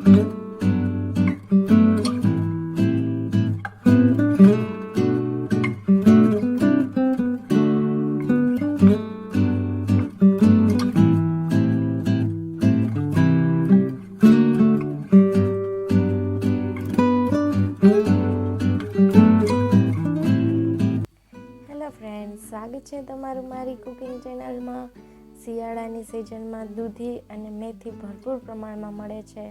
સ્વાગત છે તમારું મારી કુકિંગ ચેનલમાં। શિયાળાની સિઝનમાં દૂધી અને મેથી ભરપૂર પ્રમાણમાં મળે છે,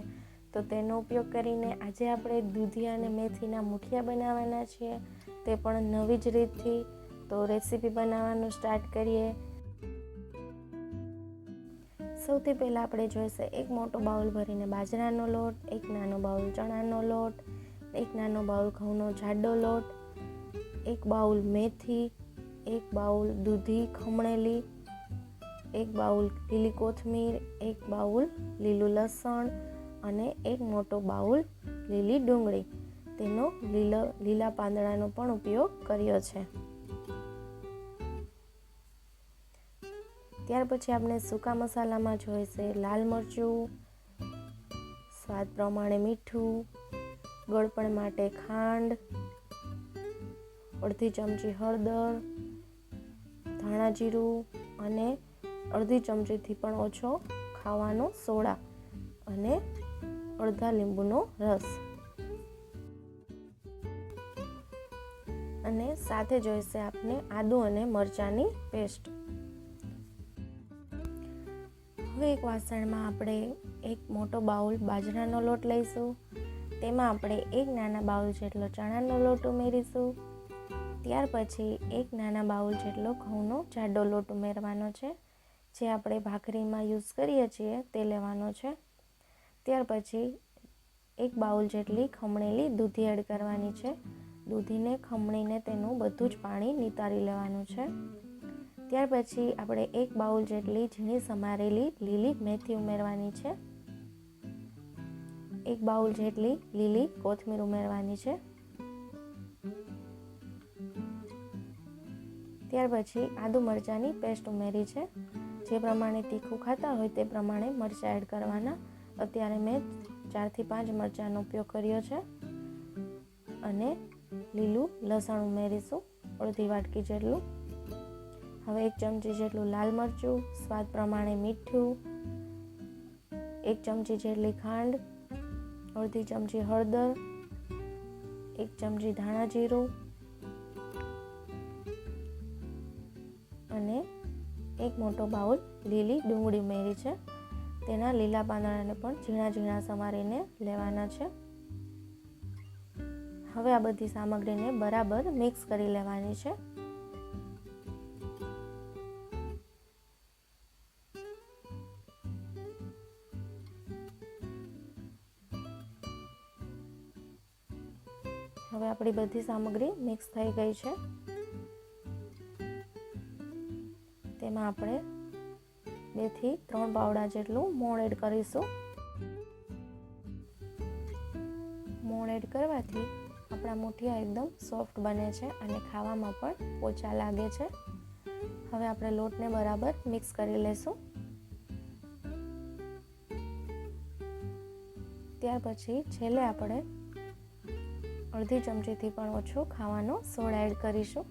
તો તેનો ઉપયોગ કરીને આજે આપણે દૂધી અને મેથીના મુઠિયા બનાવવાના છીએ, તે પણ નવી જ રીતથી। તો રેસીપી બનાવવાનું સ્ટાર્ટ કરીએ। સૌથી પહેલાં આપણે જોઈશે એક મોટો બાઉલ ભરીને બાજરાનો લોટ, એક નાનો બાઉલ ચણાનો લોટ, એક નાનો બાઉલ ઘઉંનો જાડો લોટ, એક બાઉલ મેથી, એક બાઉલ દૂધી ખમણેલી, એક બાઉલ લીલી કોથમીર, એક બાઉલ લીલું લસણ અને એક મોટો બાઉલ લીલી ડુંગળી, તેનો લીલા પાંદડાનો પણ ઉપયોગ કર્યો છે। ત્યાર પછી આપણે સૂકા મસાલામાં જોઈશે લાલ મરચું, સ્વાદ પ્રમાણે મીઠું, ગળપણ માટે ખાંડ, અડધી ચમચી હળદર, ધાણા જીરું અને અડધી ચમચીથી પણ ઓછો ખાવાનો સોડા અને અડધા લીંબુનો રસ, અને સાથે જોઈશે આપણે આદુ અને મરચાંની પેસ્ટ। હવે એક વાસણમાં આપણે એક મોટો બાઉલ બાજરાનો લોટ લઈશું, તેમાં આપણે એક નાના બાઉલ જેટલો ચણાનો લોટ ઉમેરીશું। ત્યાર પછી એક નાના બાઉલ જેટલો ઘઉંનો જાડો લોટ ઉમેરવાનો છે, જે આપણે ભાખરીમાં યુઝ કરીએ છીએ તે લેવાનો છે। ત્યાર પછી એક બાઉલ જેટલી ખમણેલી દૂધી એડ કરવાની છે। દૂધીને ખમણીને તેનું બધું જ પાણી નિતારી લેવાનું છે। ત્યાર પછી આપણે એક બાઉલ જેટલી ઝીણી સમારેલી લીલી મેથી ઉમેરવાની છે, એક બાઉલ જેટલી લીલી કોથમીર ઉમેરવાની છે। ત્યાર પછી આદુ મરચાંની પેસ્ટ ઉમેરી છે, જે પ્રમાણે તીખું ખાતા હોય તે પ્રમાણે મરચાં એડ કરવાના। અત્યારે મેં 4 થી 5 મરચાંનો ઉપયોગ કર્યો છે, અને લીલું લસણ ઉમેરીશું અડધી વાટકી જેટલું। હવે 1 ચમચી જેટલું લાલ મરચું, સ્વાદ પ્રમાણે મીઠું, 1 ચમચી જેટલી ખાંડ, અડધી ચમચી હળદર, 1 ચમચી ધાણા જીરું અને એક મોટો બાઉલ લીલી ડુંગળી ઉમેરી છે, તેના લીલા પાંદડાને પણ ઝીણા ઝીણા સમારીને લેવાના છે। હવે આ બધી સામગ્રીને બરાબર મિક્સ કરી લેવાની છે। હવે આપણી બધી સામગ્રી મિક્સ થઈ ગઈ છે। તેમાં આપણે 2 થી 3 પાવડા જેટલું મોણ એડ કરીશું। મોણ એડ કરવાથી આપણા મુઠિયા એકદમ સોફ્ટ બને છે અને ખાવામાં પણ પોચા લાગે છે। હવે આપણે લોટને બરાબર મિક્સ કરી લેશું। ત્યાર પછી છેલ્લે આપણે અડધી ચમચીથી પણ ઓછો ખાવાનો સોડા એડ કરીશું,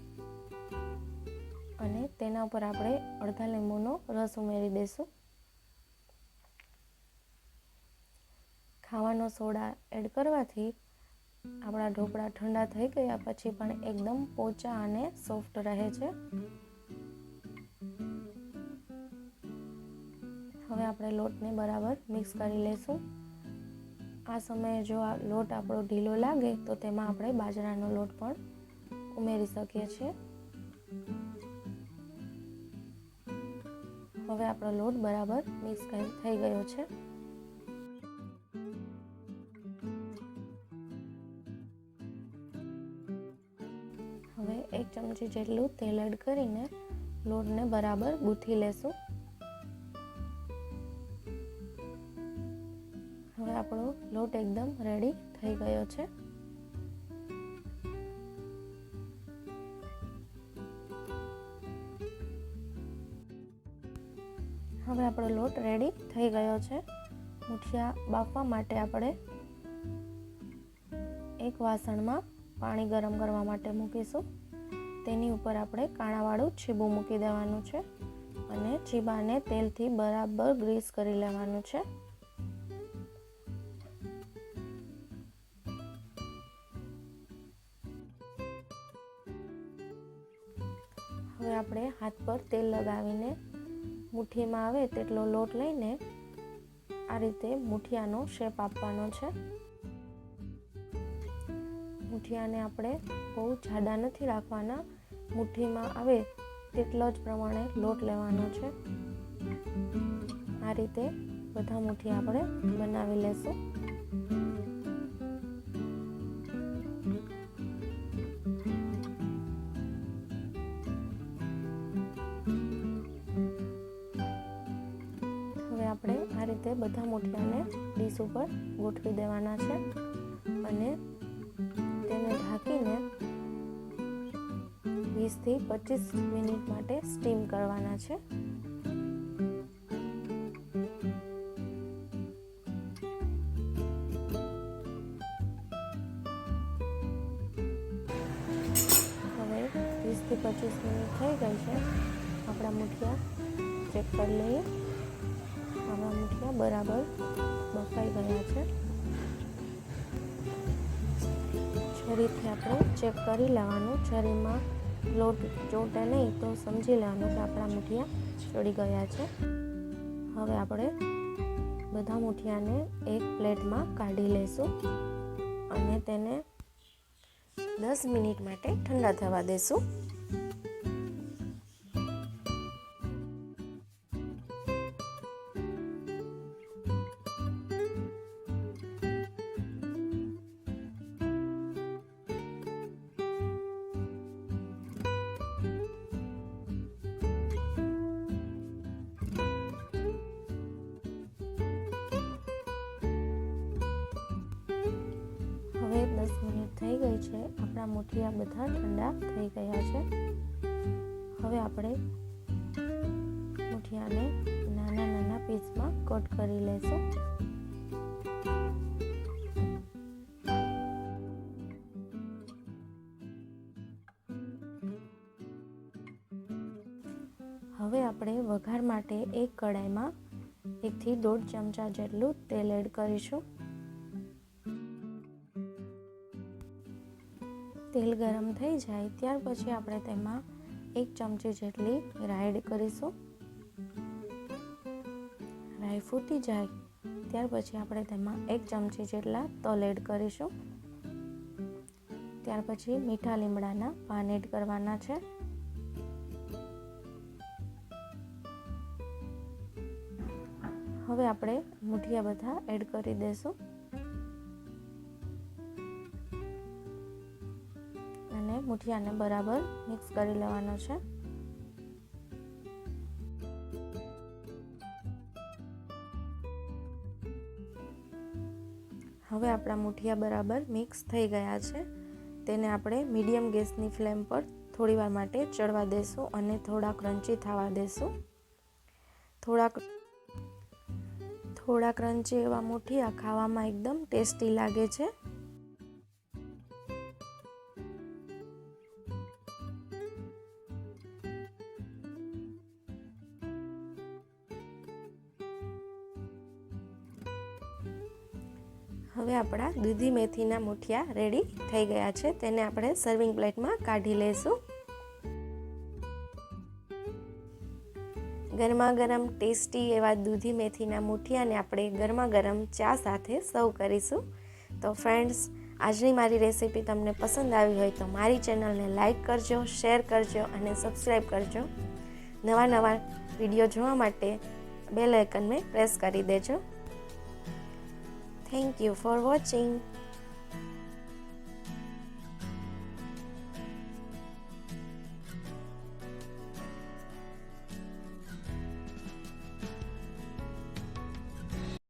અને તેના ઉપર આપણે અડધા લીંબુનો રસ ઉમેરી દઈશું। ખાવાનો સોડા એડ કરવાથી આપણા ઢોકળા ઠંડા થઈ ગયા પછી પણ એકદમ પોચા અને સોફ્ટ રહે છે। હવે આપણે લોટને બરાબર મિક્સ કરી લઈશું। આ સમયે જો આ લોટ આપણો ઢીલો લાગે તો તેમાં આપણે બાજરાનો લોટ પણ ઉમેરી શકીએ છીએ। હવે આપણો લોટ બરાબર મિક્સ થઈ ગયો છે। હવે 1 ચમચી જેટલું તેલ એડ કરીને લોટને બરાબર ગૂંથી લેશું। હવે આપણો લોટ એકદમ રેડી થઈ ગયો છે। હવે આપણો લોટ રેડી થઈ ગયો છે। મુઠિયા બાફવા માટે આપણે એક વાસણમાં પાણી ગરમ કરવા માટે મૂકીશું. તેની ઉપર આપણે કાણાવાળું છીબું મૂકી દેવાનું છે અને છીબાને તેલથી બરાબર ગ્રીસ કરી લેવાનું છે. હવે આપણે હાથ પર તેલ લગાવીને મુઠ્ઠીમાં આવે તેટલો લોટ લઈને આ રીતે મુઠિયાનો શેપ આપવાનો છે. મુઠિયાને આપણે બહુ જાડા નથી રાખવાના, મુઠ્ઠીમાં આવે તેટલો જ પ્રમાણે લોટ લેવાનો છે. આ રીતે બધા મુઠિયા આપણે બનાવી લેશું. આપણે આ રીતે બધા મુઠિયાને ડીશ ઉપર ગોઠવી દેવાના છે અને તેને ઢાંકીને 20 થી 25 મિનિટ માટે સ્ટીમ કરવાના છે. હવે 20 થી 25 મિનિટ થઈ ગઈ છે. આપણા મુઠિયા ચેક કરી લઈએ. આપણા મુઠિયા બરાબર બફાઈ ગયા છે. છરીથી આપણે ચેક કરી લેવાનું. છરીમાં લોટ ચોંટે નહીં તો સમજી લેવાનું કે આપણા મુઠિયા ચડી ગયા છે. હવે આપણે બધા મુઠિયાને એક પ્લેટમાં કાઢી લઈશું અને તેને 10 મિનિટ માટે ઠંડા થવા દેશું. હવે 10 મિનિટ થઈ ગઈ છે. આપણા મુઠિયા બધા ઠંડા થઈ ગયા છે. હવે આપણે મુઠિયાને નાના નાના પીસમાં કટ કરી લઈશું. હવે આપણે વઘાર માટે એક કડાઈમાં 1 થી 1.5 ચમચા જેટલું તેલ એડ કરીશું. તેલ ગરમ થઈ જાય ત્યાર પછી આપણે તેમાં 1 ચમચી જેટલી રાઈ એડ કરીશું. રાઈ ફૂટી જાય ત્યાર પછી આપણે તેમાં 1 ચમચી જેટલા તલ એડ કરીશું. ત્યાર પછી મીઠા લીમડાના પાન એડ કરવાના છે. હવે આપણે મુઠિયા બધા એડ કરી દઈશું અને મુઠિયાને બરાબર મિક્સ કરી લેવાનો છે. હવે આપણા મુઠિયા બરાબર મિક્સ થઈ ગયા છે. તેને આપણે મીડિયમ ગેસની ફ્લેમ પર થોડીવાર માટે ચડવા દેશું અને થોડા ક્રન્ચી થવા દેશું. થોડા ક્રન્ચી એવા મુઠિયા ખાવામાં એકદમ ટેસ્ટી લાગે છે. હવે આપણા દૂધી મેથીના મુઠિયા રેડી થઈ ગયા છે. તેને આપણે સર્વિંગ પ્લેટમાં કાઢી લઈશું. ગરમા ગરમ ટેસ્ટી એવા દૂધી મેથીના મુઠિયાને આપણે ગરમા ગરમ ચા સાથે સર્વ કરીશું. તો ફ્રેન્ડ્સ, આજની મારી રેસીપી તમને પસંદ આવી હોય તો મારી ચેનલને લાઈક કરજો, શેર કરજો અને સબસ્ક્રાઈબ કરજો. નવા નવા વિડીયો જોવા માટે બેલ આઇકનને પ્રેસ કરી દેજો. Thank you for watching.